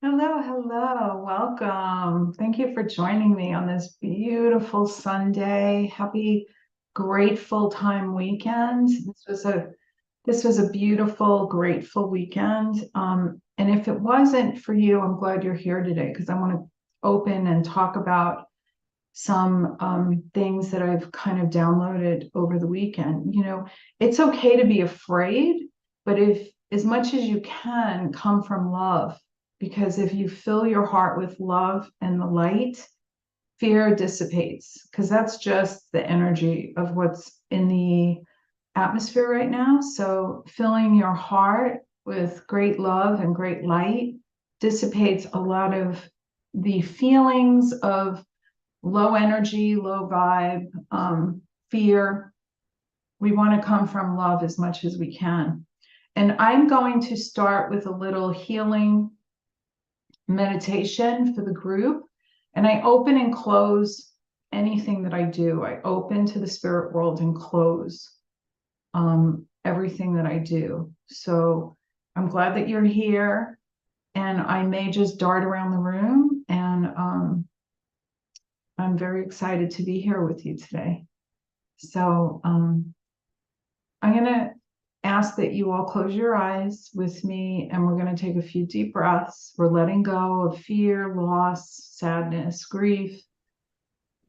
Hello, hello, welcome. Thank you for joining me on this beautiful Sunday. Happy grateful time weekend. This was a beautiful, grateful weekend. And if it wasn't for you, I'm glad you're here today because I want to open and talk about some things that I've kind of downloaded over the weekend. It's okay to be afraid, but if as much as you can come from love, because if you fill your heart with love and the light, fear dissipates, because that's just the energy of what's in the atmosphere right now. So filling your heart with great love and great light dissipates a lot of the feelings of low energy, low vibe, fear. We want to come from love as much as we can. And I'm going to start with a little healing meditation for the group. And I open and close anything that I do. I open to the spirit world and close everything that I do. So I'm glad that you're here. And I may just dart around the room, and I'm very excited to be here with you today. So I'm going to ask that you all close your eyes with me, and we're going to take a few deep breaths. We're letting go of fear, loss, sadness, grief.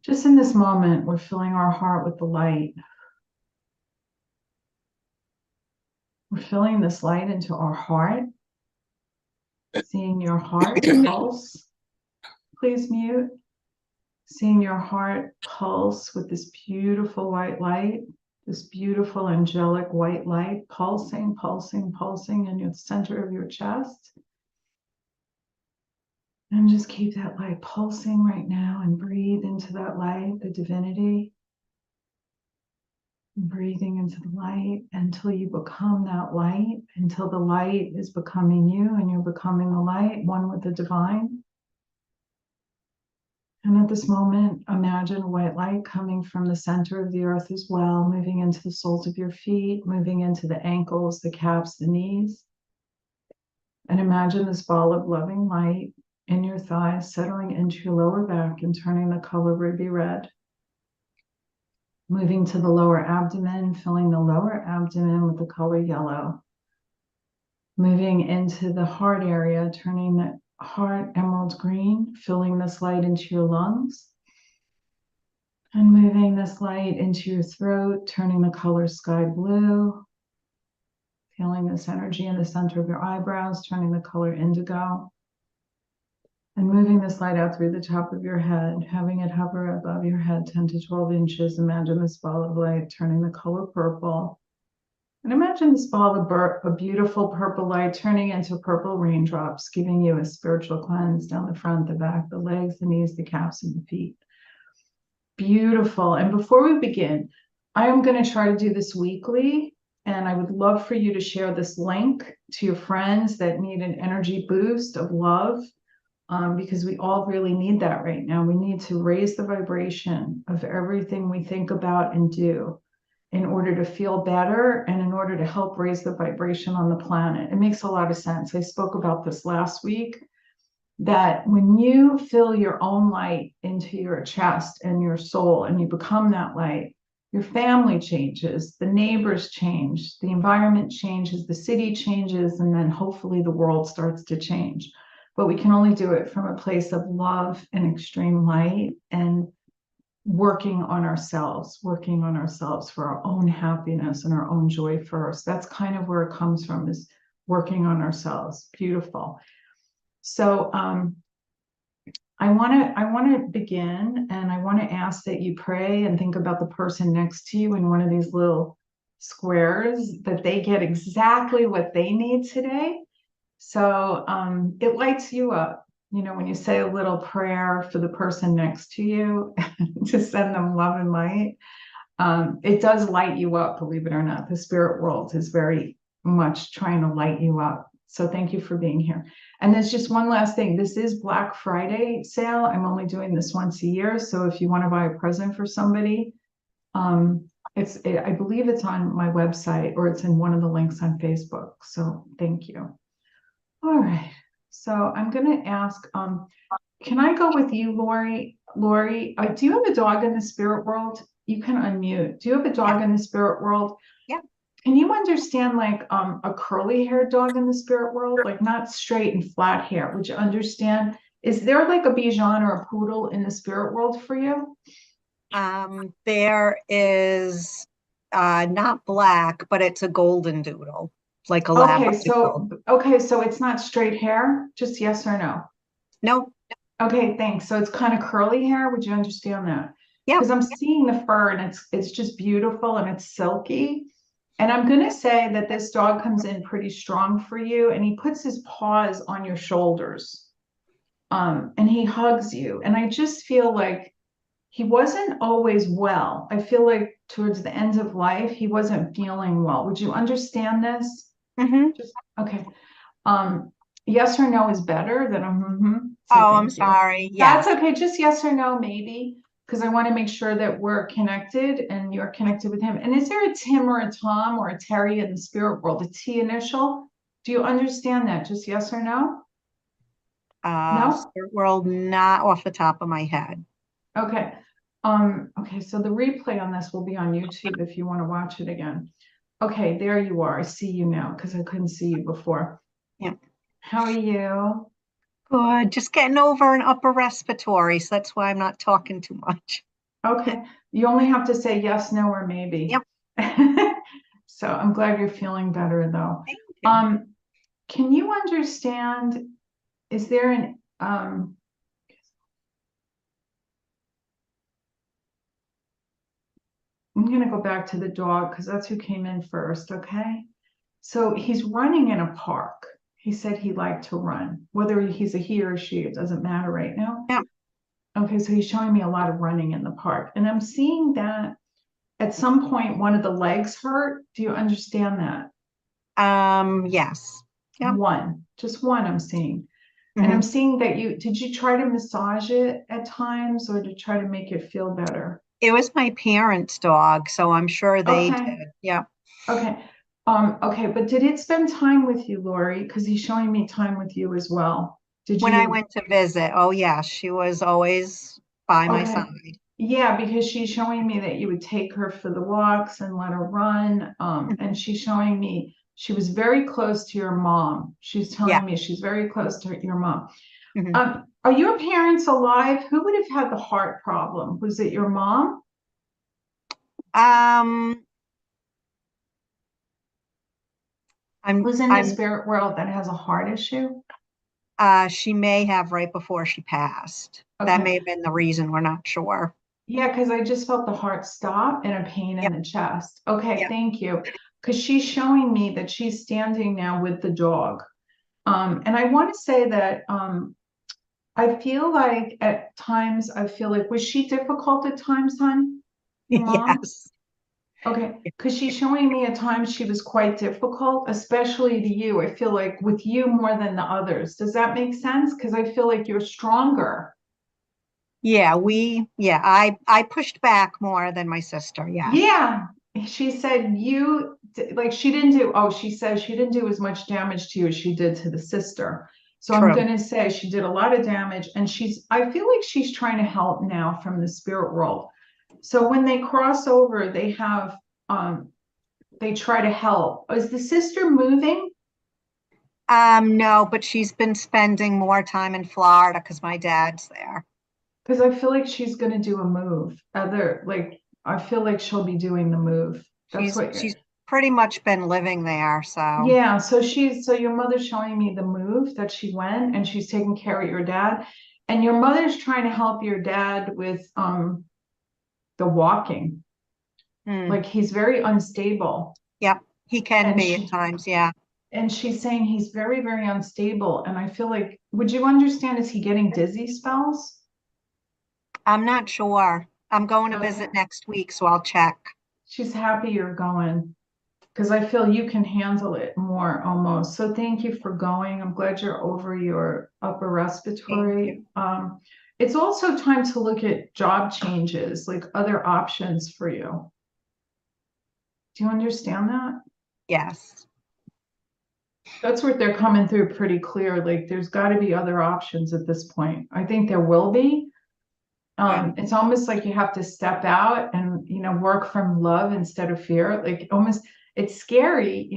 Just in this moment, we're filling our heart with the light. We're filling this light into our heart, seeing your heart pulse. Please mute. Seeing your heart pulse with this beautiful white light, this beautiful angelic white light pulsing, pulsing, pulsing in the center of your chest. And just keep that light pulsing right now and breathe into that light, the divinity. Breathing into the light until you become that light, until the light is becoming you and you're becoming the light, one with the divine. And at this moment, imagine white light coming from the center of the earth as well, moving into the soles of your feet, moving into the ankles, the calves, the knees. And imagine this ball of loving light in your thighs, settling into your lower back and turning the color ruby red. Moving to the lower abdomen, filling the lower abdomen with the color yellow. Moving into the heart area, turning the heart emerald green, filling this light into your lungs. And moving this light into your throat, turning the color sky blue. Feeling this energy in the center of your eyebrows, turning the color indigo. And moving this light out through the top of your head, having it hover above your head 10 to 12 inches. Imagine this ball of light turning the color purple. And imagine this ball of beautiful purple light turning into purple raindrops, giving you a spiritual cleanse down the front, the back, the legs, the knees, the calves, and the feet. Beautiful. And before we begin, I am going to try to do this weekly, and I would love for you to share this link to your friends that need an energy boost of love, because we all really need that right now. We need to raise the vibration of everything we think about and do in order to feel better and in order to help raise the vibration on the planet. It makes a lot of sense. I spoke about this last week, that when you fill your own light into your chest and your soul and you become that light, your family changes, the neighbors change, the environment changes, the city changes, and then hopefully the world starts to change. But we can only do it from a place of love and extreme light, and working on ourselves for our own happiness and our own joy first. That's kind of where it comes from, is working on ourselves. Beautiful. So I want to begin, and I want to ask that you pray and think about the person next to you in one of these little squares, that they get exactly what they need today. So it lights you up, when you say a little prayer for the person next to you to send them love and light. It does light you up, believe it or not. The spirit world is very much trying to light you up. So thank you for being here. And there's just one last thing. This is Black Friday sale. I'm only doing this once a year. So if you want to buy a present for somebody, I believe it's on my website, or it's in one of the links on Facebook. So thank you. All right. So I'm going to ask, can I go with you, Lori? Lori, do you have a dog in the spirit world? You can unmute. Do you have a Yeah, dog in the spirit world? yeah. Can you understand like a curly haired dog in the spirit world? Like not straight and flat hair. Would you understand? Is there like a Bichon or a poodle in the spirit world for you? There is not black, but it's a golden doodle, like a labradoodle. Okay, so it's not straight hair, just yes or no. Nope. Okay, thanks. So it's kind of curly hair. Would you understand that? Yep. Because I'm seeing the fur and it's just beautiful and it's silky. And I'm gonna say that this dog comes in pretty strong for you, and he puts his paws on your shoulders, and he hugs you. And I just feel like he wasn't always well. I feel like towards the end of life, he wasn't feeling well. Would you understand this? Hmm. Just okay. Um, yes or no is better than a so Oh, I'm thank you. sorry. That's Yes. okay. Just yes or no, maybe, because I want to make sure that we're connected and you're connected with him. And is there a Tim or a Tom or a Terry in the spirit world? A T initial? Do you understand that? Just yes or no? No? Spirit world, not off the top of my head. Okay. Okay, so the replay on this will be on YouTube if you want to watch it again. Okay, there you are. I see you now because I couldn't see you before. Yeah. How are you? Good. Just getting over an upper respiratory, so that's why I'm not talking too much. Okay, you only have to say yes, no, or maybe. Yep. So I'm glad you're feeling better though. Thank you. Um, can you understand, is there I'm gonna go back to the dog because that's who came in first, okay? So he's running in a park. He said he liked to run. Whether he's a he or she, it doesn't matter right now. Yeah. Okay, so he's showing me a lot of running in the park. And I'm seeing that at some point one of the legs hurt. Do you understand that? Yes. Yep. One, just one I'm seeing. And I'm Hmm. seeing that did you try to massage it at times or to try to make it feel better? It was my parents' dog, so I'm sure they Okay, did. Yeah. okay. Okay, but did it spend time with you, Lori? Because he's showing me time with you as well. Did When I you? went to visit, oh yeah, she was always by my Okay. side. Yeah, because she's showing me that you would take her for the walks and let her run. And Mhm. she's showing me she was very close to your mom. She's Yeah. telling me she's very close to your mom. Hmm. Are your parents alive? Who would have had the heart problem? Was it your mom? Um, Who's in the I'm spirit world that has a heart issue? she may have right before she passed. That Okay. may have been the reason, we're not sure. Yeah, because I just felt the heart stop and a pain in Yep. the chest. Okay, Yep. thank you. Because she's showing me that she's standing now with the dog. And I want to say that I feel like at times, I feel like, was she difficult at times, hon? Your mom? Yes. Okay, because she's showing me at times she was quite difficult, especially to you. I feel like with you more than the others. Does that make sense? Because I feel like you're stronger. I pushed back more than my sister. Yes. Yeah, she said like she didn't do, oh, she says she didn't do as much damage to you as she did to the sister. So I'm True. gonna say she did a lot of damage and I feel like she's trying to help now from the spirit world. So when they cross over, they try to help. Is the sister moving? No, but she's been spending more time in Florida because my dad's there. Because I feel like she's gonna do a move. I feel like she'll be doing the move. That's what She's pretty much been living there, so Yeah, so your mother's showing me the move that she went and she's taking care of your dad. And your mother's trying to help your dad with the walking. hmm. Like he's very unstable. Yep, he can And be at times, yeah. she's saying he's very, very unstable. And I feel like, would you understand, is he getting dizzy spells? I'm not sure. I'm going to Okay. visit next week, so I'll check. She's happy you're going. Because I feel you can handle it more almost. So thank you for going. I'm glad you're over your upper Thank you. respiratory. It's also time to look at job changes, like other options for you. Do you understand that? Yes. That's what they're coming through pretty clear. Like there's got to be other options at this point. I think there will be. Good. It's almost like you have to step out and, work from love instead of fear. Like almost it's scary,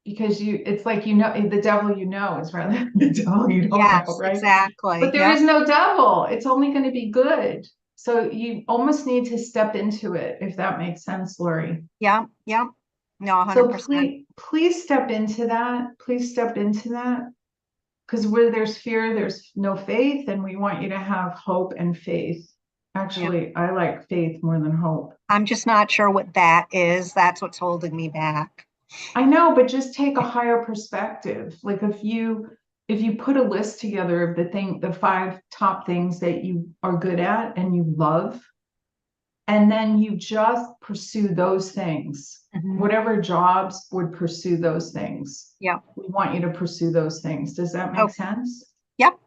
because it's like, the devil is rather than the devil you don't know, Yes, right? But exactly. there Yep. is no devil. It's only going to be good. So you almost need to step into it, if that makes sense, Lori. Yep. Yep. No, So 100%. please step into that. Please step into that. Because where there's fear, there's no faith, and we want you to have hope and faith. Yeah. Actually, I like faith more than hope. I'm just not sure what that is. That's what's holding me back. I know, but just take a higher perspective. Like if you put a list together of the five top things that you are good at and you love, and then you just pursue those things. Hmm. Whatever jobs would pursue those things. Yep. We want you to pursue those things. Does that make Oh, sense? yep.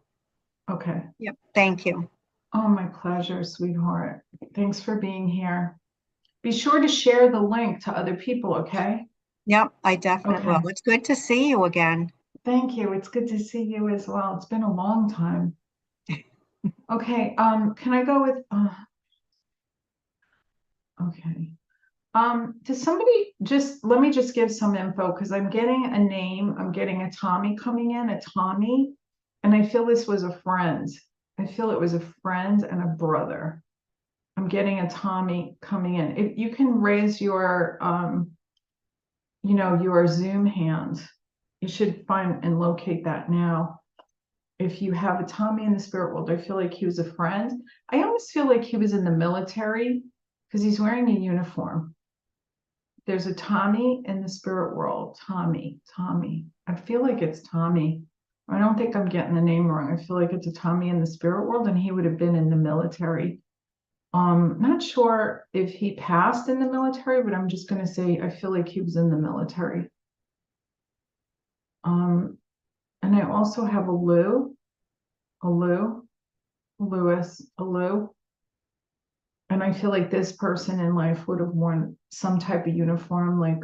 Okay. Yep. Thank you. Oh, my pleasure, sweetheart. Thanks for being here. Be sure to share the link to other people, okay? Yep. I definitely will. Okay. It's good to see you again. Thank you. It's good to see you as well. It's been a long time. Okay, can I go with okay. Does somebody just let me just give some info because I'm getting a name. I'm getting a Tommy coming in, a Tommy, and I feel this was a friend. I feel it was a friend and a brother. I'm getting a Tommy coming in. If you can raise your Zoom hand. You should find and locate that now. If you have a Tommy in the spirit world, I feel like he was a friend. I almost feel like he was in the military because he's wearing a uniform. There's a Tommy in the spirit world. Tommy. I feel like it's Tommy. I don't think I'm getting the name wrong. I feel like it's a Tommy in the spirit world, and he would have been in the military. Not sure if he passed in the military, but I'm just gonna say I feel like he was in the military. Um, and I also have a Lou, Lewis, a Lou. And I feel like this person in life would have worn some type of uniform. Like,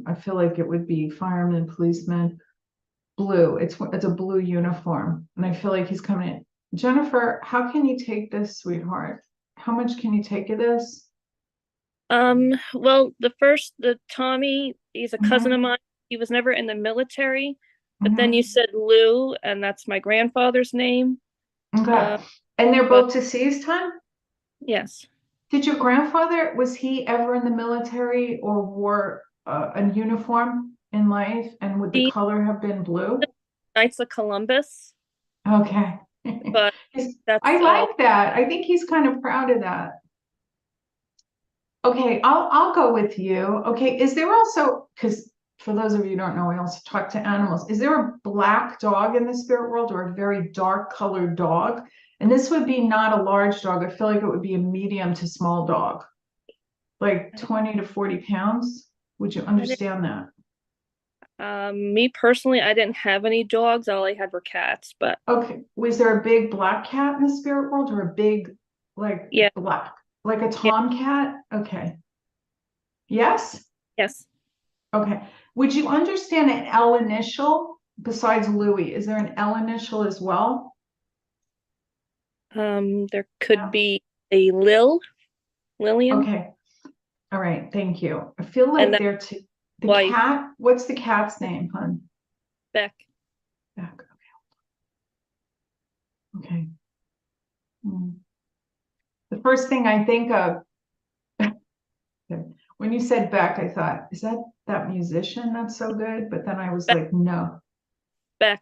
I feel like it would be fireman, policeman, blue. It's a blue uniform. And I feel like he's coming in. Jennifer, how can you take this, sweetheart? How much can you take of this? Well, the Tommy, he's a cousin of Mm-hmm. mine. He was never in the military, but then you Mm-hmm. said Lou, and that's my grandfather's name. Okay. Uh, And they're but both deceased, huh? yes, Did your grandfather, was he ever in the military or wore a uniform in life? And would the the color have been blue? Knights of Columbus, Okay. but I that's all. like that. I think he's kind of proud of that. Okay, I'll go with you. Okay, is there also, because for those of you who don't know, we also talk to animals. Is there a black dog in the spirit world or a very dark colored dog? And this would be not a large dog. I feel like it would be a medium to small dog, like 20 to 40 pounds. Would you I didn't, understand that? me personally, I didn't have any dogs. All I had were cats. But Okay, was there a big black cat in the spirit world or a big, like yeah, black, like a yeah, tomcat? Okay. Yes? yes. Okay. Would you understand an L initial besides Louis? Is there an L initial as well? There could No. be a Lillian, Okay. All right. Thank you. I feel and like that they're two. The wife cat, what's the cat's name, hun? Beck. Beck. Okay. Hmm. The first thing I think of when you said Beck, I thought, is that musician that's so good? But then I was Beck, like, no. Beck,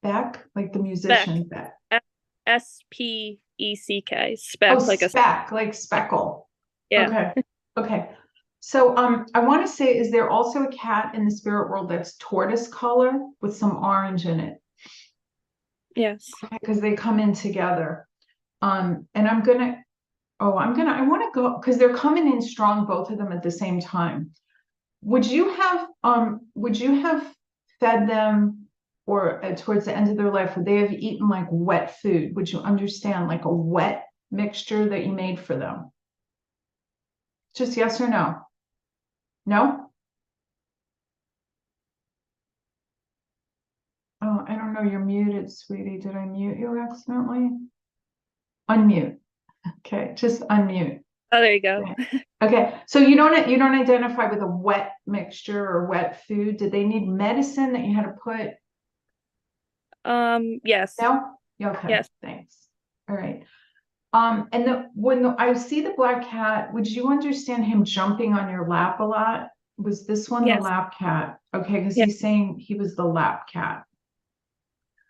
Beck, like the Beck. musician Beck. Speck, Oh, Speck, like a speck, like speckle. yeah. Okay. Okay. So I want to say, is there also a cat in the spirit world that's tortoise color with some orange in it? Yes. Because they come in together. And I want to go because they're coming in strong, both of them at the same time. Would you have fed them or towards the end of their life, would they have eaten like wet food? Would you understand like a wet mixture that you made for them? Just yes or no? No? know, you're muted, sweetie. Did I mute you accidentally? Unmute. Okay, just unmute. Oh, there you go. Okay, so you don't identify with a wet mixture or wet food. Did they need medicine that you had to put? Yes. No? Okay, Yes. thanks. All right. And I see the black cat, would you understand him jumping on your lap a lot? Was this one the Yes. lap cat? Okay, because Yes. he's saying he was the lap cat.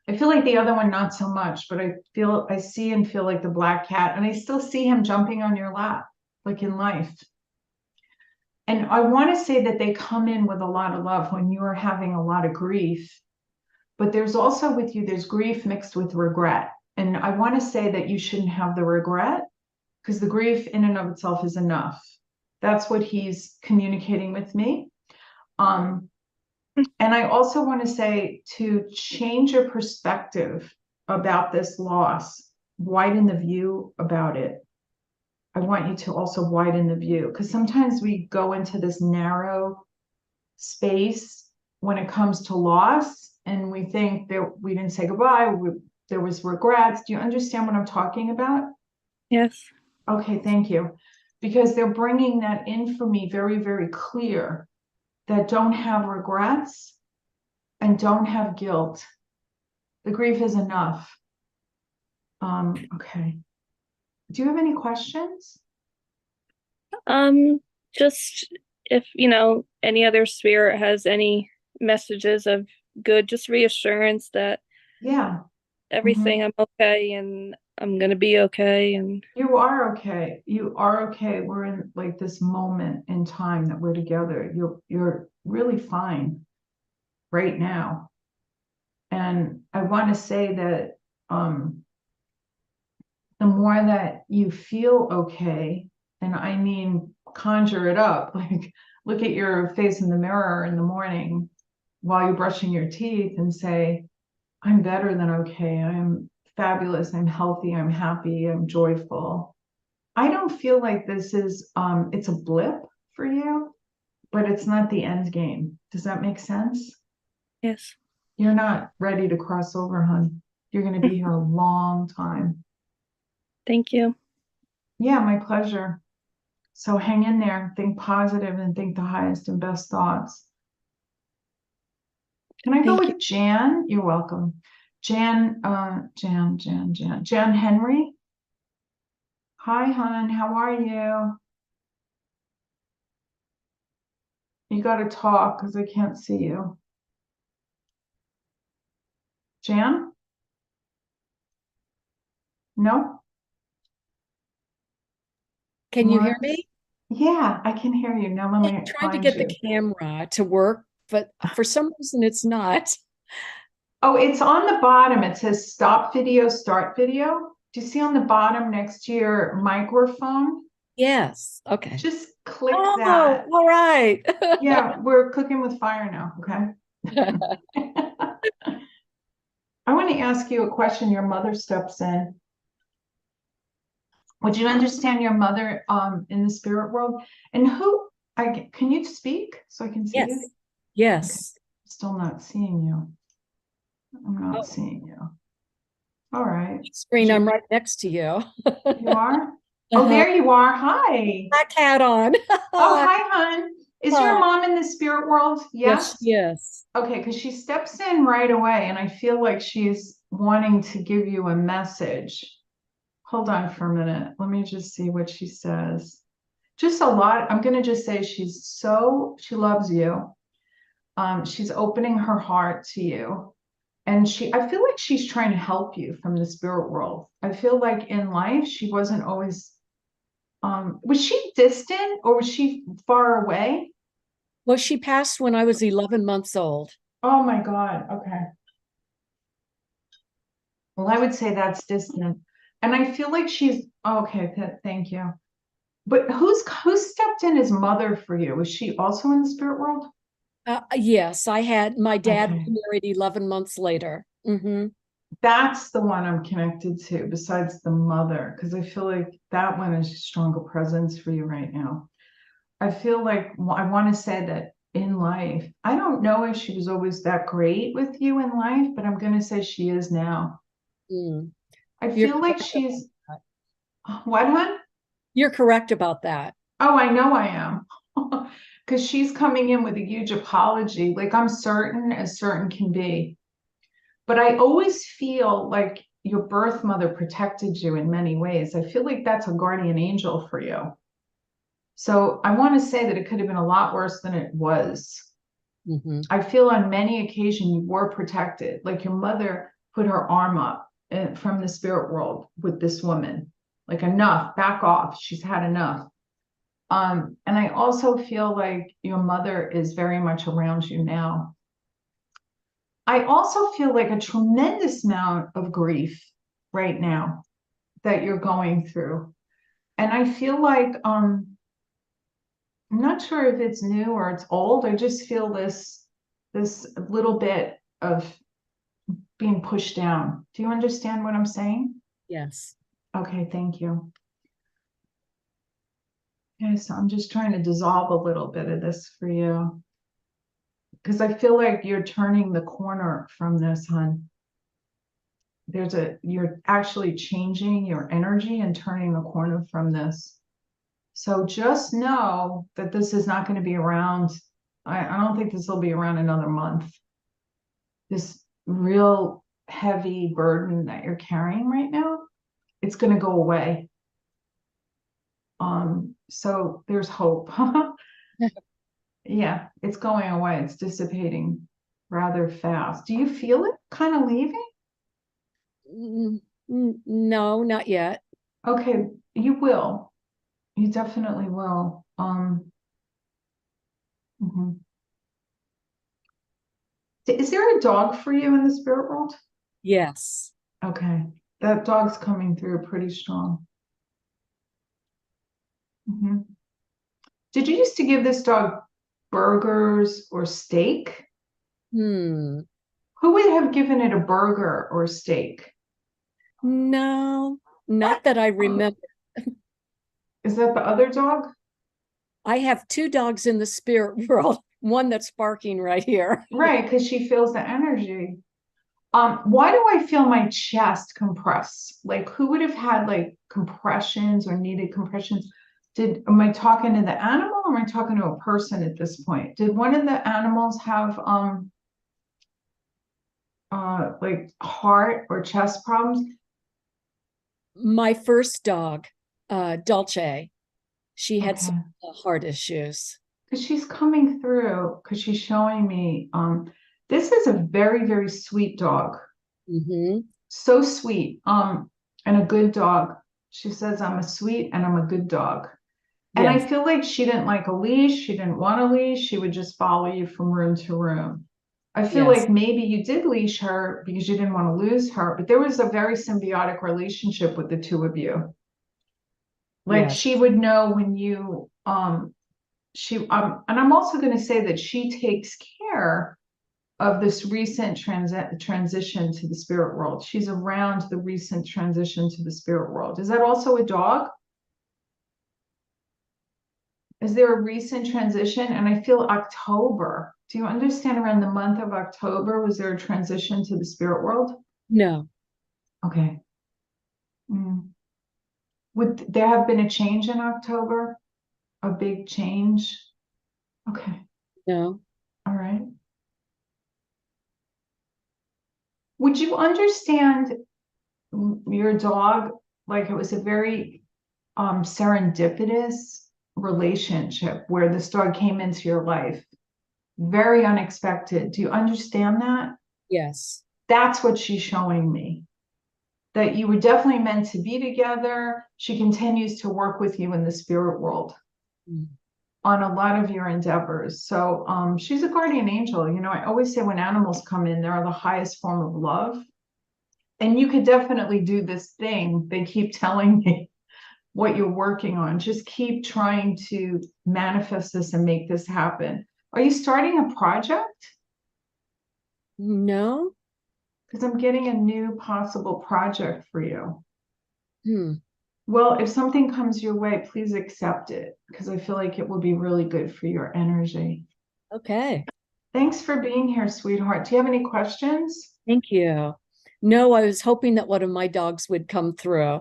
I feel like the other one not so much, but I see and feel like the black cat, and I still see him jumping on your lap, like in life. And I want to say that they come in with a lot of love when you are having a lot of grief, but there's also with you, there's grief mixed with regret. And I want to say that you shouldn't have the regret because the grief in and of itself is enough. That's what he's communicating with me. And I also want to say to change your perspective about this loss, widen the view about it. I want you to also widen the view because sometimes we go into this narrow space when it comes to loss and we think that we didn't say goodbye, there was regrets. Do you understand what I'm talking about? Yes. Okay, thank you. Because they're bringing that in for me very, very clear that don't have regrets and don't have guilt. The grief is enough. Okay. Do you have any questions? Just if, any other spirit has any messages of good, just reassurance that Yeah. everything I'm okay and I'm gonna be okay and You are okay. You are okay. We're in like this moment in time that we're together. You're really fine right now. And I want to say that the more that you feel okay, and I mean conjure it up, like look at your face in the mirror in the morning while you're brushing your teeth and say, I'm better than okay. I'm fabulous. I'm healthy. I'm happy. I'm joyful. I don't feel like this is it's a blip for you, but it's not the end game. Does that make sense? yes. You're not ready to cross over, hon. You're going to be here a long time. Thank you. Yeah, my pleasure. So hang in there, think positive, and think the highest and best thoughts. Can I go Thank with Jan? You're welcome. Jan Henry. Hi, hon. How are you? You got to talk because I can't see you. Jan? No? Can you hear me? Yeah, I can hear you. Now let me I'm trying to find get you. the camera to work, but for some reason it's not. Oh, it's on the bottom. It says stop video, start video. Do you see on the bottom next to your microphone? Yes. Okay. Just click Oh, that. all right. Yeah, we're cooking with fire now, okay? I want to ask you a question. Your mother steps in. Would you understand your mother in the spirit world? And can you speak so I can see Yes. you? Yes. Still not seeing you. I'm not Oh. seeing you. All right. Screen, I'm right next to you. You are? Oh, there you are. Hi. Black hat on. Oh, hi, hon. Is your Hi. mom in the spirit world? Yes? Yes. Okay, because she steps in right away, and I feel like she's wanting to give you a message. Hold on for a minute. Let me just see what she says. Just a lot. I'm going to just say she loves you. She's opening her heart to you. And I feel like she's trying to help you from the spirit world. I feel like in life, she wasn't always, was she distant or was she far away? Well, she passed when I was 11 months old. Oh my God. Okay. Well, I would say that's distant. And I feel like okay, thank you. But who stepped in as mother for you? Was she also in the spirit world? Yes, I had my dad Okay. married 11 months later. That's the one I'm connected to besides the mother, because I feel like that one is a stronger presence for you right now. I feel like I want to say that in life. I don't know if she was always that great with you in life, but I'm going to say she is now. Mm. I You're feel like correct she's, about what, hon? You're correct about that. Oh, I know I am. Because she's coming in with a huge apology. Like, I'm certain as certain can be. But I always feel like your birth mother protected you in many ways. I feel like that's a guardian angel for you. So I want to say that it could have been a lot worse than it was. Mhm. I feel on many occasions you were protected. Like your mother put her arm up from the spirit world with this woman. Like, enough, back off. She's had enough. And I also feel like your mother is very much around you now. I also feel like a tremendous amount of grief right now that you're going through. And I feel like I'm not sure if it's new or it's old. I just feel this little bit of being pushed down. Do you understand what I'm saying? Yes. Okay, thank you. Okay, so I'm just trying to dissolve a little bit of this for you. Because I feel like you're turning the corner from this, hon. You're actually changing your energy and turning the corner from this. So just know that this is not going to be around. I don't think this will be around another month. This real heavy burden that you're carrying right now, it's going to go away. So there's hope. Yeah, it's going away. It's dissipating rather fast. Do you feel it kind of leaving? No, not yet. Okay, you will. You definitely will. Mhm. Is there a dog for you in the spirit world? Yes. Okay, that dog's coming through pretty strong. Mhm. Did you used to give this dog burgers or steak? Hmm. Who would have given it a burger or a steak? No, not that I remember. Is that the other dog? I have two dogs in the spirit world, one that's barking right here. Right, because she feels the energy. Why do I feel my chest compress? Like, who would have had like compressions or needed compressions? Am I talking to the animal or am I talking to a person at this point? Did one of the animals have like heart or chest problems? My first dog, Dulce, she had some Okay. heart issues. Because she's coming through, because she's showing me this is a very, very sweet dog. Hmm. So sweet. And a good dog. She says, I'm a sweet and I'm a good dog. And I Yes. feel like she didn't like a leash. She didn't want a leash. She would just follow you from room to room. I feel Yes. like maybe you did leash her because you didn't want to lose her, but there was a very symbiotic relationship with the two of you. Like Yes. she would know when you and I'm also going to say that she takes care of this recent transition to the spirit world. She's around the recent transition to the spirit world. Is that also a dog? Is there a recent transition? And I feel October. Do you understand around the month of October, was there a transition to the spirit world? No. Okay. Mm. Would there have been a change in October? A big change? Okay. No. All right. Would you understand your dog like it was a very serendipitous relationship where this dog came into your life? Very unexpected. Do you understand that? Yes. That's what she's showing me. That you were definitely meant to be together. She continues to work with you in the spirit world Mm. on a lot of your endeavors. So she's a guardian angel. You know, I always say when animals come in, they're the highest form of love. And you could definitely do this thing. They keep telling me what you're working on. Just keep trying to manifest this and make this happen. Are you starting a project? No. Because I'm getting a new possible project for you. Hmm. Well, if something comes your way, please accept it because I feel like it will be really good for your energy. Okay. Thanks for being here, sweetheart. Do you have any questions? Thank you. No, I was hoping that one of my dogs would come through.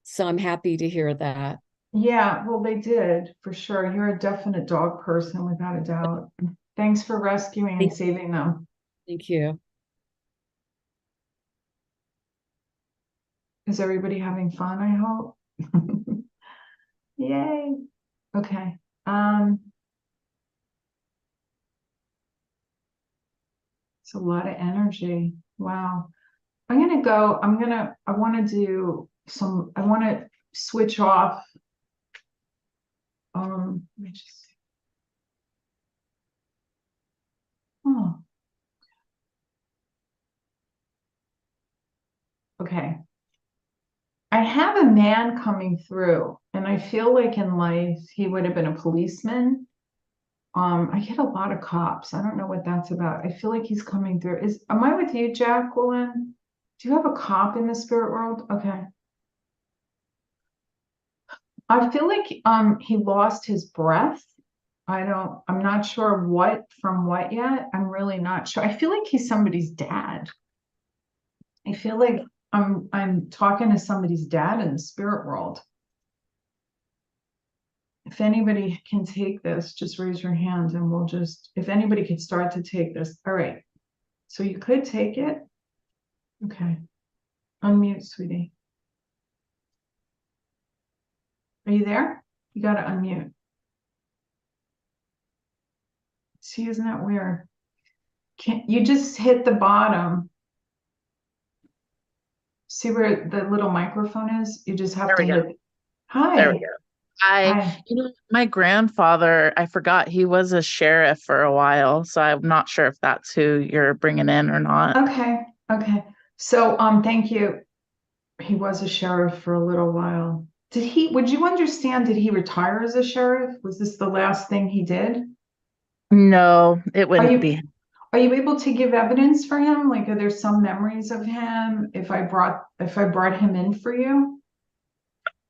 So I'm happy to hear that. Yeah, well, they did for sure. You're a definite dog person without a doubt. Thanks for rescuing and Thank saving them. Thank you. Is everybody having fun, I hope? Yay. Okay. It's a lot of energy. Wow. I want to do I want to switch off. Let me just, oh, okay. I have a man coming through, and I feel like in life he would have been a policeman. I get a lot of cops. I don't know what that's about. I feel like he's coming through. Am I with you, Jacqueline? Do you have a cop in the spirit world? Okay. I feel like he lost his breath. I'm not sure what from what yet. I'm really not sure. I feel like he's somebody's dad. I feel like I'm talking to somebody's dad in the spirit world. If anybody can take this, just raise your hand and if anybody could start to take this. All right. So you could take it. Okay. Unmute, sweetie. Are you there? You got to unmute. See, isn't that weird? Can't you just hit the bottom? See where the little microphone is? You just have There to we go. hit. Hi. There we go. Hi. My grandfather, I forgot he was a sheriff for a while, so I'm not sure if that's who you're bringing in or not. Okay. Okay. So, thank you. He was a sheriff for a little while. Would you understand, did he retire as a sheriff? Was this the last thing he did? No, it Are wouldn't you, be. are you able to give evidence for him? Like, are there some memories of him if I brought him in for you?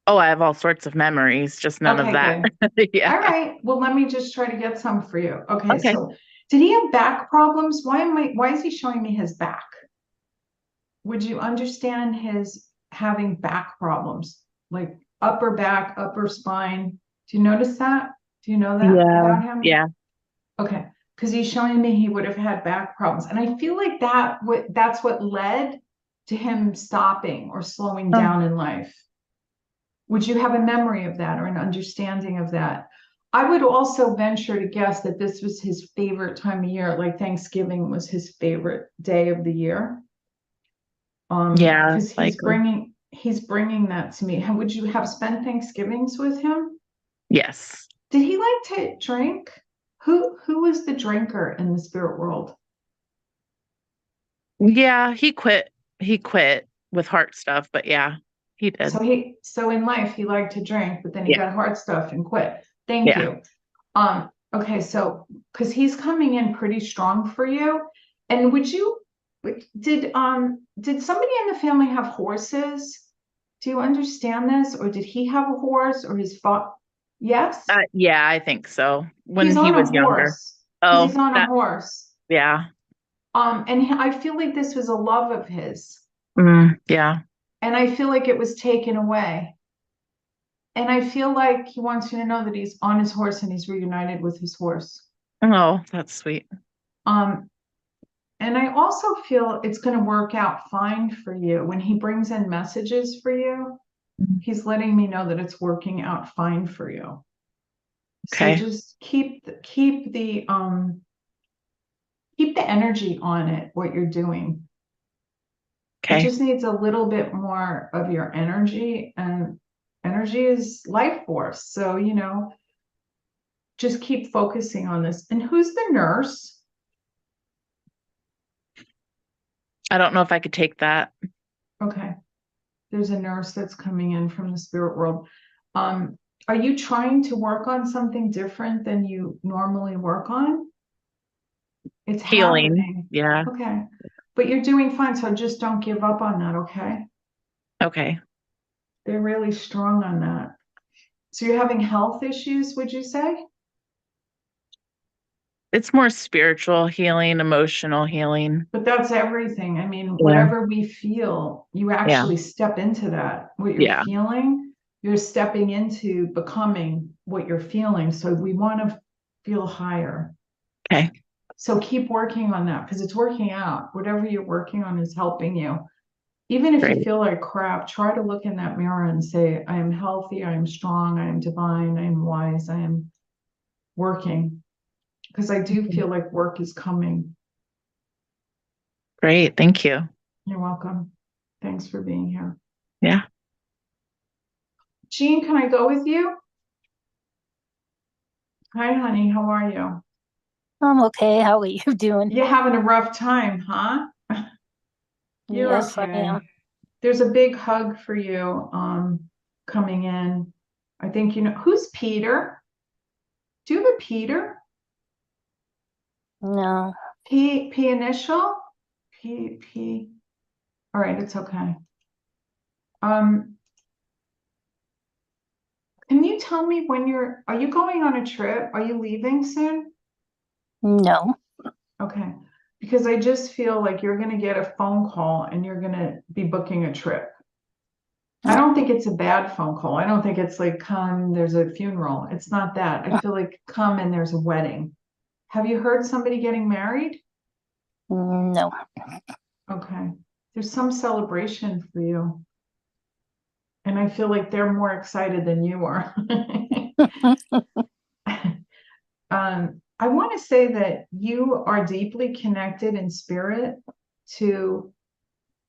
Oh, I have all sorts of memories, just none of Okay, that. good. Yeah. All right. Well, let me just try to get some for you. Okay, Okay. so did he have back problems? Why is he showing me his back? Would you understand his having back problems, like upper back, upper spine? Do you notice that? Do you know that Yeah. about him? Yeah. Okay, because he's showing me he would have had back problems, and I feel like that's what led to him stopping or slowing Oh, down in life. Would you have a memory of that or an understanding of that? I would also venture to guess that this was his favorite time of year, like Thanksgiving was his favorite day of the year. yeah, Because likely. he's bringing that to me. Would you have spent Thanksgivings with him? Yes. Did he like to drink? Who was the drinker in the spirit world? Yeah, he quit. He quit with heart stuff, but yeah, he did. So in life he liked to drink, but then he Yeah. got heart stuff and quit. Thank Yeah. you. Okay, so because he's coming in pretty strong for you, and did somebody in the family have horses? Do you understand this, or did he have a horse, or his father? Yes, Yeah, I think so. When he's he on a was younger. horse because Oh, he's on a that, horse. yeah. And I feel like this was a love of his, Yeah. and I feel like it was taken away. And I feel like he wants you to know that he's on his horse and he's reunited with his horse. Oh, that's sweet. Um, and I also feel it's going to work out fine for you. When he brings in messages for you, he's letting me know that it's working out fine for you. So Okay. just keep the energy on it, what you're doing. It Okay. just needs a little bit more of your energy, and energy is life force. So, just keep focusing on this. And who's the nurse? I don't know if I could take that. Okay. There's a nurse that's coming in from the spirit world. Are you trying to work on something different than you normally work on? It's Healing. happening. Yeah. Okay. But you're doing fine, so just don't give up on that, okay? Okay. They're really strong on that. So you're having health issues, would you say? It's more spiritual healing, emotional healing. But that's everything. I mean, Yeah. whatever we feel, you actually step into that. What you're Yeah. feeling, you're stepping into becoming what you're feeling. So we want to feel higher. Okay. So keep working on that because it's working out. Whatever you're working on is helping you. Even if you Great. feel like crap, try to look in that mirror and say, I am healthy, I am strong, I am divine, I am wise, I am working. Because I do feel like work is coming. Great. Thank you. You're welcome. Thanks for being here. Yeah. Jean, can I go with you? Hi, honey. How are you? I'm okay. How are you doing? You're having a rough time, huh? You're Yes, I okay. am. There's a big hug for you coming in. I think you know who's Peter? Do you have a Peter? No, P initial? P. All right, it's okay. Um, can you tell me when are you going on a trip? Are you leaving soon? no. Okay. Because I just feel like you're gonna get a phone call and you're gonna be booking a trip. I don't think it's a bad phone call. I don't think it's like come, there's a funeral. It's not that. I feel like come and there's a wedding. Have you heard somebody getting married? No. Okay. There's some celebration for you. And I feel like they're more excited than you are. I want to say that you are deeply connected in spirit to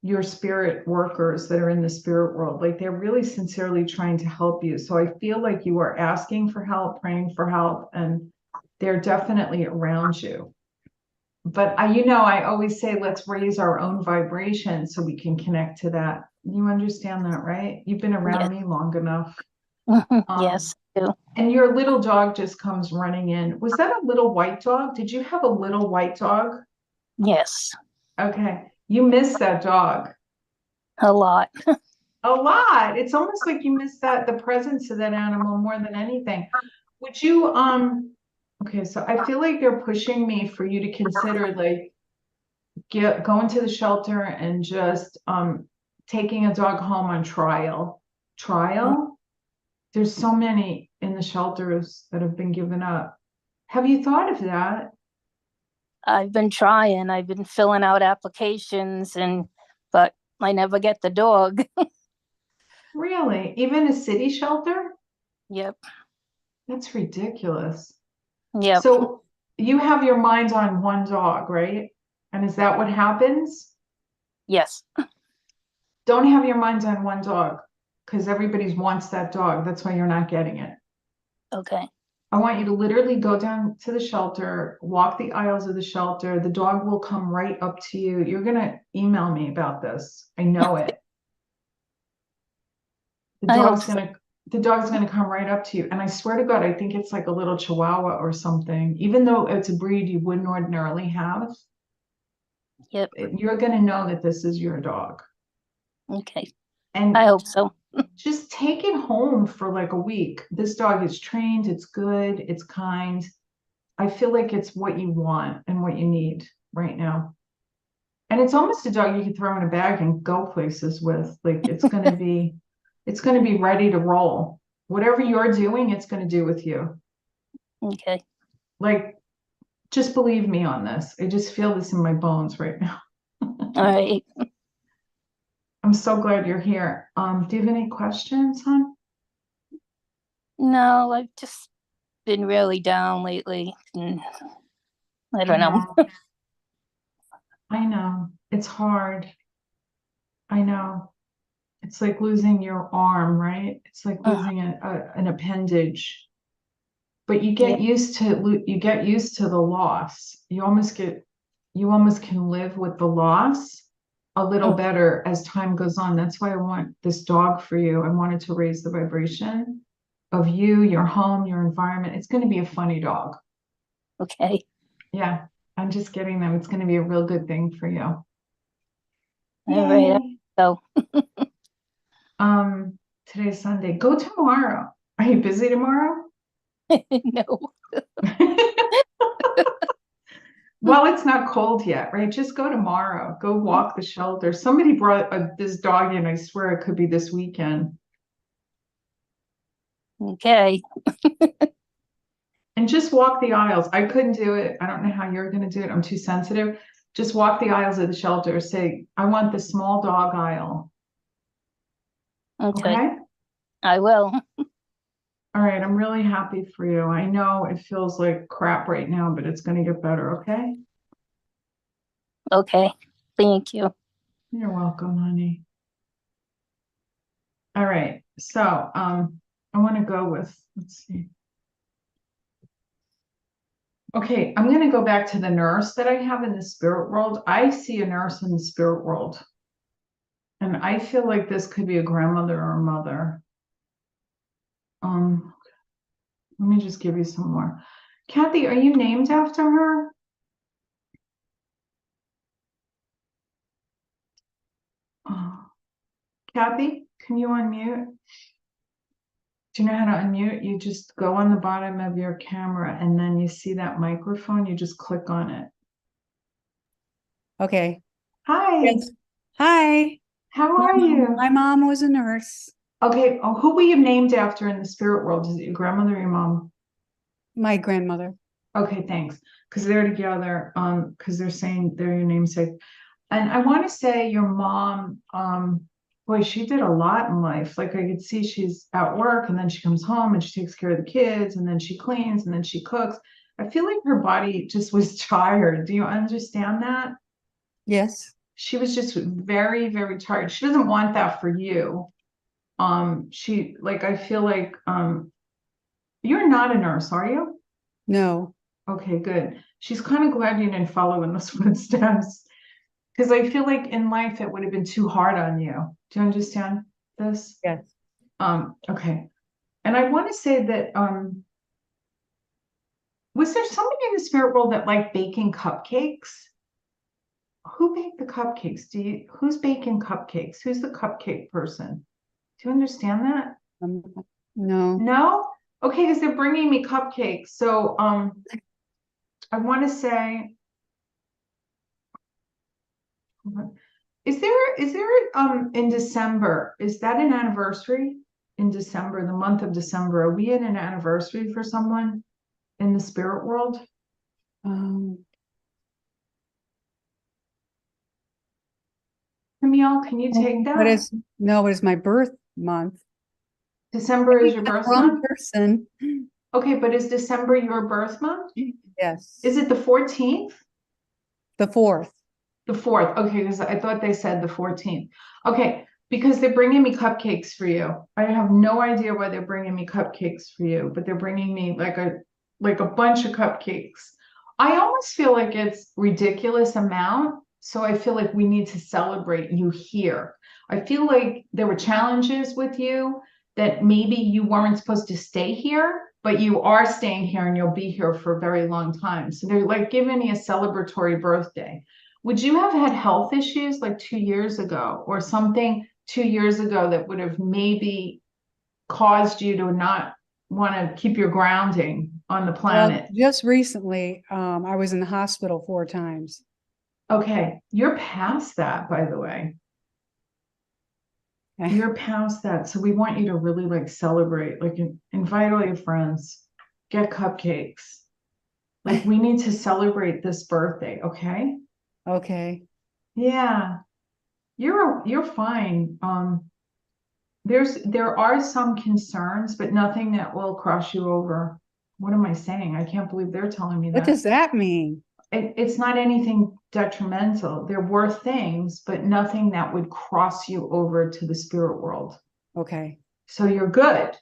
your spirit workers that are in the spirit world. Like they're really sincerely trying to help you. So I feel like you are asking for help, praying for help, and they're definitely around you. But I always say, let's raise our own vibration so we can connect to that. You understand that, right? You've been around me long enough. Yes, I do. And your little dog just comes running in. Was that a little white dog? Did you have a little white dog? Yes, Okay. You miss that dog. a lot. A lot. It's almost like you miss the presence of that animal more than anything. Would you, okay, so I feel like they're pushing me for you to consider like going to the shelter and just taking a dog home on trial. Trial? There's so many in the shelters that have been given up. Have you thought of that? I've been trying. I've been filling out applications but I never get the dog. Really? Even a city shelter? Yep. That's ridiculous. Yep. So you have your mind on one dog, right? And is that what happens? Yes. Don't have your minds on one dog because everybody wants that dog. That's why you're not getting it. Okay. I want you to literally go down to the shelter, walk the aisles of the shelter. The dog will come right up to you. You're going to email me about this. I know it. I hope so. The dog's gonna come right up to you. And I swear to God, I think it's like a little chihuahua or something. Even though it's a breed you wouldn't ordinarily have, Yep. you're gonna know that this is your dog. Okay. And I hope so. just take it home for like a week. This dog is trained, it's good, it's kind. I feel like it's what you want and what you need right now. And it's almost a dog you can throw in a bag and go places with. Like it's gonna be ready to roll. Whatever you're doing, it's gonna do with you. Okay. Like, just believe me on this. I just feel this in my bones right now. All right. I'm so glad you're here. Do you have any questions, hon? No, I've just been really down lately. I don't know. I know. It's hard. I know. It's like losing your arm, right? It's like losing an appendage. But you get used to the loss. You almost can live with the loss a little better as time goes on. That's why I want this dog for you. I wanted to raise the vibration of you, your home, your environment. It's going to be a funny dog. Okay. Yeah, I'm just getting them. It's going to be a real good thing for you. All right. Yay. So Today's Sunday. Go tomorrow. Are you busy tomorrow? no. Well, it's not cold yet, right? Just go tomorrow. Go walk the shelter. Somebody brought this dog in. I swear it could be this weekend. Okay. And just walk the aisles. I couldn't do it. I don't know how you're going to do it. I'm too sensitive. Just walk the aisles of the shelter. Say, I want the small dog aisle. Okay. Okay? I will. All right. I'm really happy for you. I know it feels like crap right now, but it's going to get better. Okay? Okay. Thank you. You're welcome, honey. All right. So, I want to go with, let's see. Okay, I'm going to go back to the nurse that I have in the spirit world. I see a nurse in the spirit world. And I feel like this could be a grandmother or a mother. Let me just give you some more. Kathy, are you named after her? Oh. Kathy, can you unmute? Do you know how to unmute? You just go on the bottom of your camera and then you see that microphone, you just click on it. Okay. Hi, Yes. Hi. how are you? My mom was a nurse. Okay, oh, who were you named after in the spirit world? Is it your grandmother or your mom? My grandmother. Okay, thanks. Because they're together, because they're saying they're your namesake. And I want to say your mom, boy, she did a lot in life. Like I could see she's at work and then she comes home and she takes care of the kids and then she cleans and then she cooks. I feel like her body just was tired. Do you understand that? Yes. She was just very, very tired. She doesn't want that for you. She like I feel like you're not a nurse, are you? No. Okay, good. She's kind of glad you didn't follow in those footsteps. Because I feel like in life it would have been too hard on you. Do you understand this? Yes. Okay. And I want to say that was there somebody in the spirit world that liked baking cupcakes? Who baked the cupcakes? Who's baking cupcakes? Who's the cupcake person? Do you understand that? No. No? Okay, because they're bringing me cupcakes. So I want to say, is there in December, is that an anniversary in December, the month of December? Are we in an anniversary for someone in the spirit world? Camille, can you take But that? it's my birth month. December is your That's birth the wrong month? person. Okay, but is December your birth month? Yes. Is it the 14th? The 4th? The 4th. Okay, because I thought they said the 14th. Okay, because they're bringing me cupcakes for you. I have no idea why they're bringing me cupcakes for you, but they're bringing me like a bunch of cupcakes. I almost feel like it's ridiculous amount, so I feel like we need to celebrate you here. I feel like there were challenges with you that maybe you weren't supposed to stay here, but you are staying here and you'll be here for a very long time. So they're like giving me a celebratory birthday. Would you have had health issues like 2 years ago or something 2 years ago that would have maybe caused you to not want to keep your grounding on the Well, planet? just recently, I was in the hospital 4 times. Okay, you're past that, by the way. You're past that. So we want you to really like celebrate, like invite all your friends, get cupcakes. Like we need to celebrate this birthday, okay? Okay. Yeah. You're fine. There are some concerns, but nothing that will cross you over. What am I saying? I can't believe they're telling me What that. does that mean? It's not anything detrimental. There were things, but nothing that would cross you over to the spirit world. Okay. So you're good.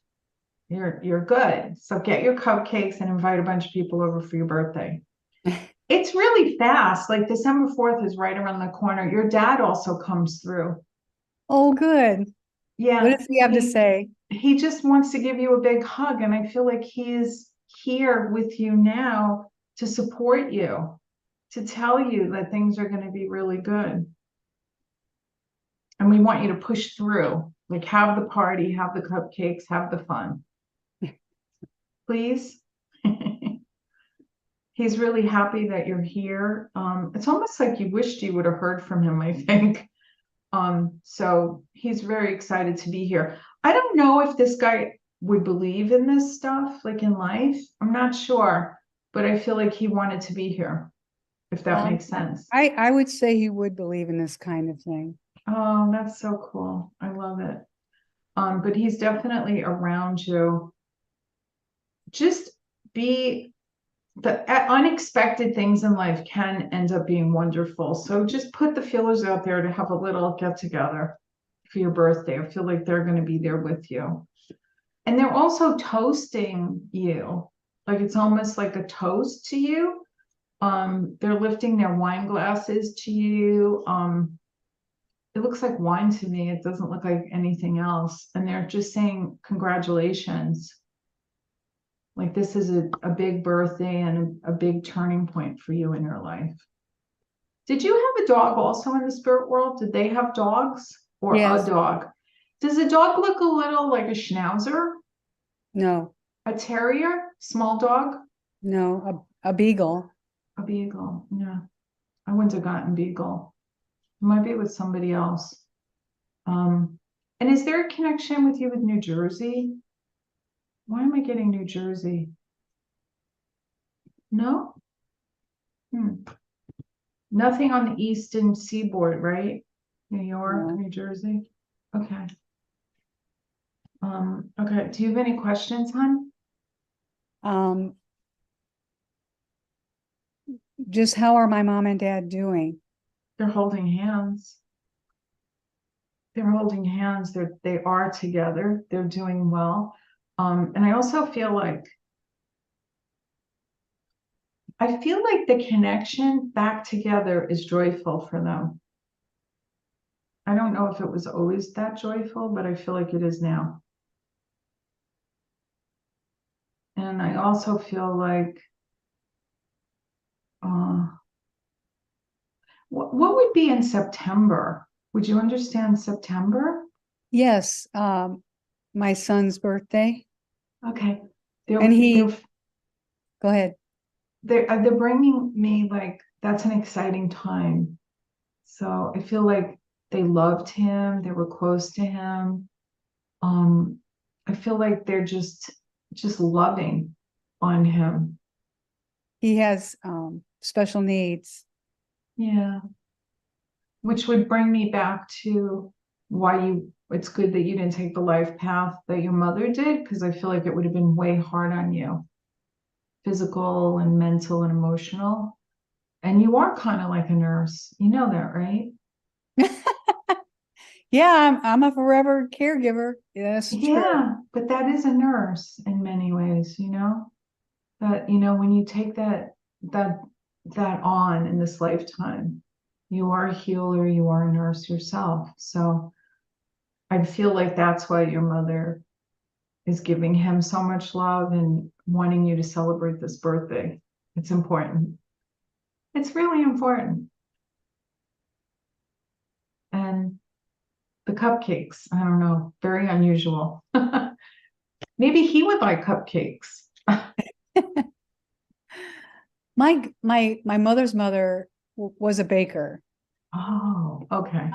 You're good. So get your cupcakes and invite a bunch of people over for your birthday. It's really fast. Like December 4th is right around the corner. Your dad also comes through. Oh, good. Yeah. What does he have to say? He just wants to give you a big hug, and I feel like he is here with you now to support you, to tell you that things are going to be really good. And we want you to push through, like have the party, have the cupcakes, have the fun. Please. He's really happy that you're here. It's almost like you wished you would have heard from him, I think. So he's very excited to be here. I don't know if this guy would believe in this stuff, like in life. I'm not sure, but I feel like he wanted to be here, if that makes sense. I would say he would believe in this kind of thing. Oh, that's so cool. I love it. But he's definitely around you. Just be the unexpected things in life can end up being wonderful. So just put the feelers out there to have a little get together for your birthday. I feel like they're going to be there with you. And they're also toasting you. Like it's almost like a toast to you. They're lifting their wine glasses to you. It looks like wine to me. It doesn't look like anything else. And they're just saying congratulations. Like this is a big birthday and a big turning point for you in your life. Did you have a dog also in the spirit world? Did they have dogs or Yes. a dog? Does a dog look a little like a schnauzer? No, A terrier? Small dog? no, a beagle. A beagle. Yeah. I wouldn't have gotten beagle. It might be with somebody else. And is there a connection with you with New Jersey? Why am I getting New Jersey? No? Nothing on the eastern seaboard, right? New York, No. New Jersey. Okay. Okay. Do you have any questions, hon? Just how are my mom and dad doing? They're holding hands. They're holding hands. They are together. They're doing well. And I also feel like the connection back together is joyful for them. I don't know if it was always that joyful, but I feel like it is now. And I also feel like, what would be in September? Would you understand September? Yes, my son's birthday. Okay. And go ahead. They're bringing me like, that's an exciting time. So I feel like they loved him. They were close to him. I feel like they're just loving on him. He has special needs. Yeah. Which would bring me back to why it's good that you didn't take the life path that your mother did, because I feel like it would have been way hard on you, physical and mental and emotional. And you are kind of like a nurse. You know that, right? Yeah, I'm a forever caregiver. Yes, true. Yeah, but that is a nurse in many ways, you know? That, when you take that on in this lifetime, you are a healer, you are a nurse yourself. So I feel like that's why your mother is giving him so much love and wanting you to celebrate this birthday. It's important. It's really important. And the cupcakes, I don't know, very unusual. Maybe he would like cupcakes. My mother's mother was a baker. Oh, okay.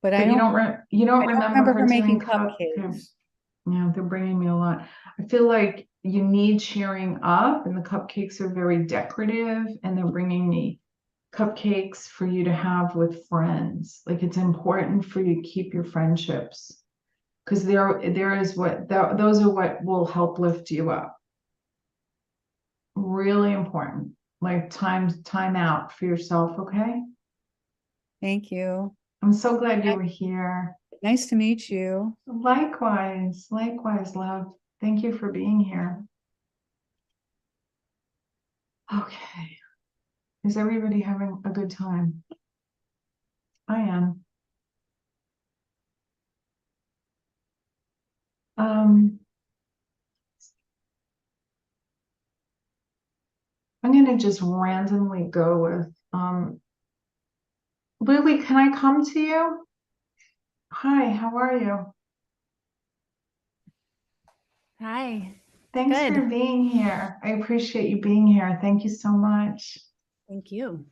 But But I you don't I don't remember her her doing making cupcakes. cupcakes. Yeah, they're bringing me a lot. I feel like you need cheering up, and the cupcakes are very decorative, and they're bringing me cupcakes for you to have with friends. Like it's important for you to keep your friendships, because those are what will help lift you up. Really important. Like time out for yourself, okay? Thank you. I'm so glad you were here. Nice to meet you. Likewise, love. Thank you for being here. Okay. Is everybody having a good time? I am. I'm gonna just randomly go with Lily, can I come to you? Hi, how are you? Hi. Thanks for Good. being here. I appreciate you being here. Thank you so much. Thank you.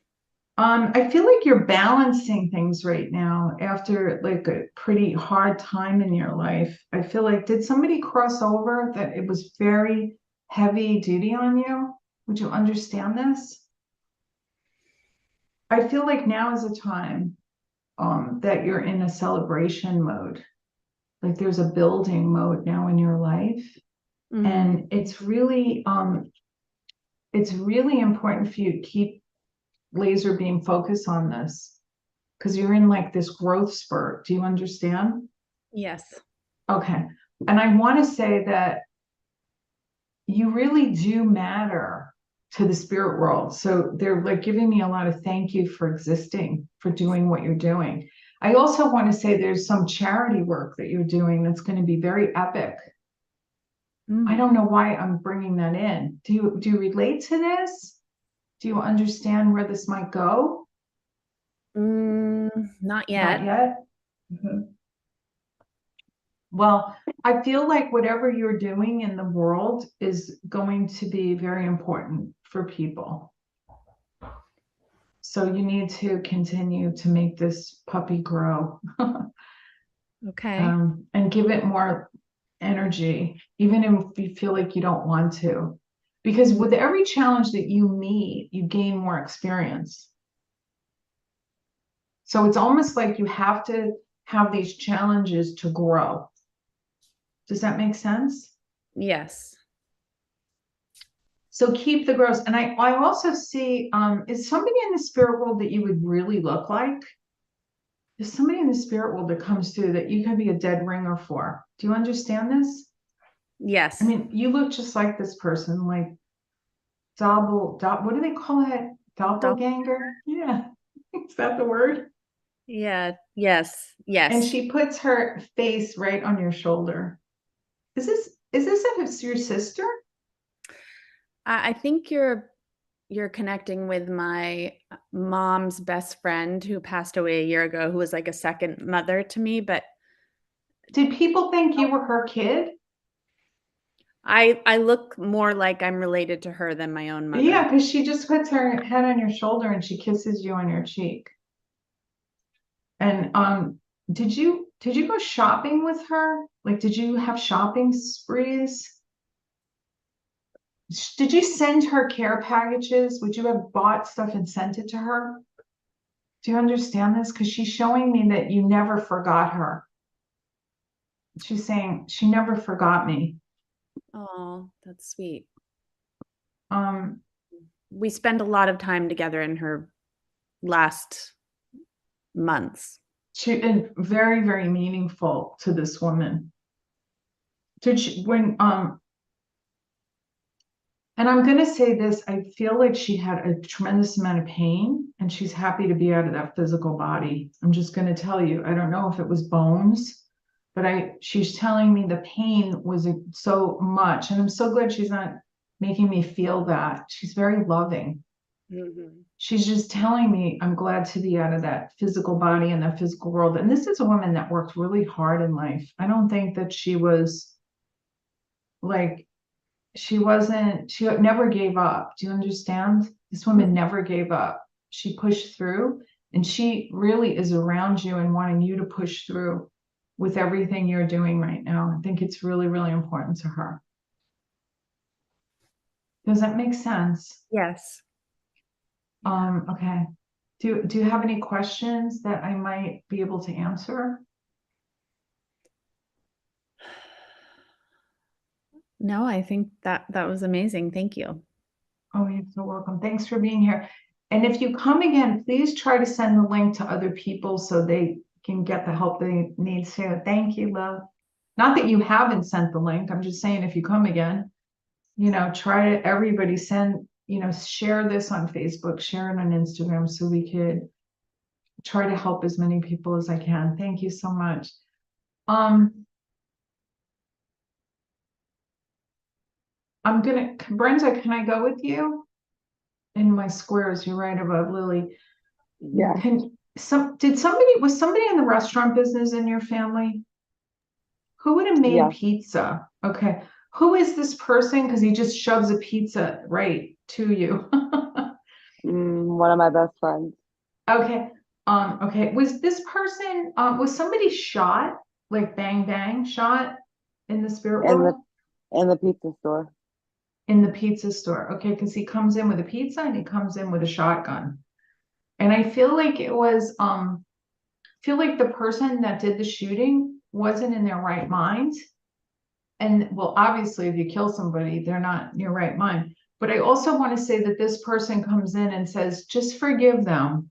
I feel like you're balancing things right now after like a pretty hard time in your life. I feel like, did somebody cross over that it was very heavy duty on you? Would you understand this? I feel like now is a time that you're in a celebration mode. Like there's a building mode now in your life. Mhm. And it's really important for you to keep laser beam focus on this because you're in like this growth spurt. Do you understand? Yes. Okay. And I want to say that you really do matter to the spirit world. So they're like giving me a lot of thank you for existing, for doing what you're doing. I also want to say there's some charity work that you're doing that's going to be very epic. I don't know why I'm bringing that in. Do you relate to this? Do you understand where this might go? Not yet. Not yet? Mhm. Well, I feel like whatever you're doing in the world is going to be very important for people. So you need to continue to make this puppy grow Okay. and give it more energy, even if you feel like you don't want to. Because with every challenge that you meet, you gain more experience. So it's almost like you have to have these challenges to grow. Does that make sense? Yes. So keep the growth. And I also see, is somebody in the spirit world that you would really look like? There's somebody in the spirit world that comes through that you can be a dead ringer for. Do you understand this? Yes. I mean, you look just like this person, like what do they call it? Doppelganger? Yeah. Is that the word? Yeah. Yes. Yes. And she puts her face right on your shoulder. Is this your sister? I think you're connecting with my mom's best friend who passed away a year ago, who was like a second mother to me, but Did people think you were her kid? I look more like I'm related to her than my own mother. Yeah, because she just puts her head on your shoulder and she kisses you on your cheek. And did you go shopping with her? Like, did you have shopping sprees? Did you send her care packages? Would you have bought stuff and sent it to her? Do you understand this? Because she's showing me that you never forgot her. She's saying she never forgot me. Oh, that's sweet. Um, We spend a lot of time together in her last months. she and very, very meaningful to this woman. Did she and I'm gonna say this, I feel like she had a tremendous amount of pain and she's happy to be out of that physical body. I'm just gonna tell you, I don't know if it was bones, but she's telling me the pain was so much, and I'm so glad she's not making me feel that. She's very loving. Mm-hmm. She's just telling me I'm glad to be out of that physical body and that physical world. And this is a woman that worked really hard in life. I don't think that she was like she never gave up. Do you understand? This woman never gave up. She pushed through, and she really is around you and wanting you to push through with everything you're doing right now. I think it's really, really important to her. Does that make sense? Yes. Okay. Do you have any questions that I might be able to answer? No, I think that was amazing. Thank you. Oh, you're so welcome. Thanks for being here. And if you come again, please try to send the link to other people so they can get the help they need too. Thank you, love. Not that you haven't sent the link. I'm just saying if you come again, try to everybody send, share this on Facebook, share it on Instagram so we could try to help as many people as I can. Thank you so much. Brenda, can I go with you? In my squares, you're right above Lily. Yeah. Was somebody in the restaurant business in your family? Who would have made Yeah. pizza? Okay. Who is this person? Because he just shoves a pizza right to you. One of my best friends. Okay. Okay. Was this person, was somebody shot, like bang bang shot in the spirit In world? the pizza store. In the pizza store. Okay, because he comes in with a pizza and he comes in with a shotgun. And I feel like it was, feel like the person that did the shooting wasn't in their right mind. And well, obviously, if you kill somebody, they're not in your right mind. But I also want to say that this person comes in and says, just forgive them.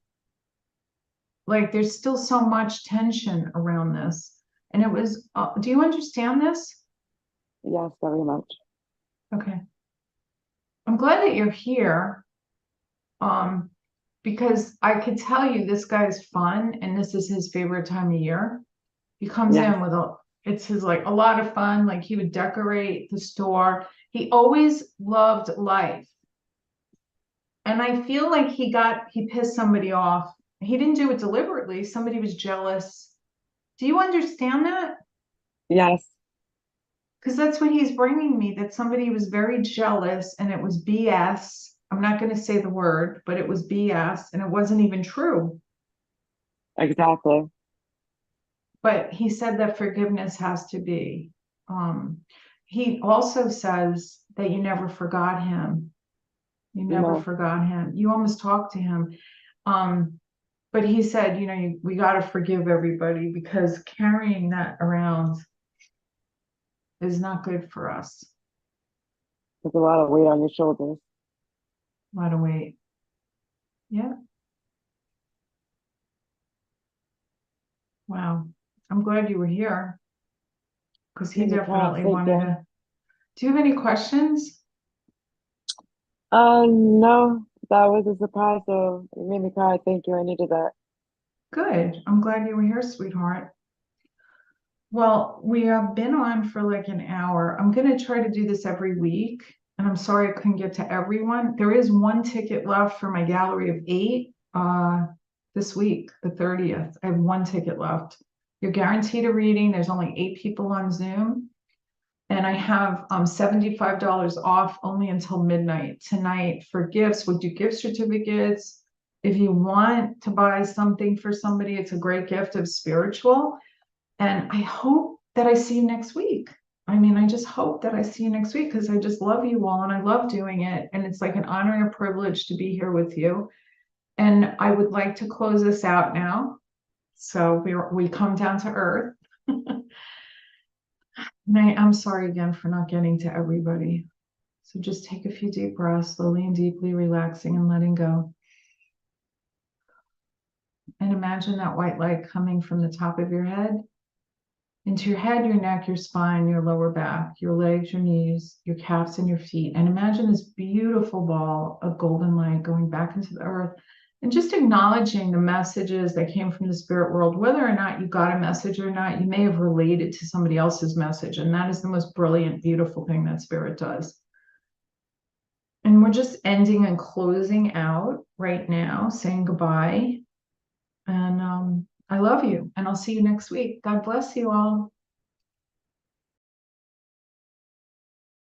Like there's still so much tension around this. And it was, do you understand this? Yes, very much. Okay. I'm glad that you're here. Because I could tell you this guy's fun and this is his favorite time of year. He comes Yes. in with it's his like a lot of fun. Like he would decorate the store. He always loved life. And I feel like he pissed somebody off. He didn't do it deliberately. Somebody was jealous. Do you understand that? Yes. Because that's what he's bringing me, that somebody was very jealous and it was BS. I'm not going to say the word, but it was BS and it wasn't even true. Exactly. But he said that forgiveness has to be. He also says that you never forgot him. You never No. forgot him. You almost talked to him. But he said, we got to forgive everybody because carrying that around is not good for us. There's a lot of weight on your shoulders. A lot of weight. Yeah. Wow. I'm glad you were here because he definitely wanted to. Do you have any questions? No, that was a surprise, so it made me cry. Thank you. I needed that. Good. I'm glad you were here, sweetheart. Well, we have been on for like an hour. I'm going to try to do this every week. And I'm sorry I couldn't get to everyone. There is one ticket left for my gallery of 8 this week, the 30th. I have one ticket left. You're guaranteed a reading. There's only 8 people on Zoom. And I have $75 off only until midnight tonight for gifts. We do gift certificates. If you want to buy something for somebody, it's a great gift of spiritual. And I hope that I see you next week. I mean, I just hope that I see you next week because I just love you all and I love doing it. And it's like an honor and a privilege to be here with you. And I would like to close this out now. So we come down to earth. And I'm sorry again for not getting to everybody. So just take a few deep breaths, slowly and deeply relaxing and letting go. And imagine that white light coming from the top of your head into your head, your neck, your spine, your lower back, your legs, your knees, your calves, and your feet. And imagine this beautiful ball of golden light going back into the earth and just acknowledging the messages that came from the spirit world, whether or not you got a message or not, you may have related to somebody else's message. And that is the most brilliant, beautiful thing that spirit does. And we're just ending and closing out right now, saying goodbye. And I love you, and I'll see you next week. God bless you all.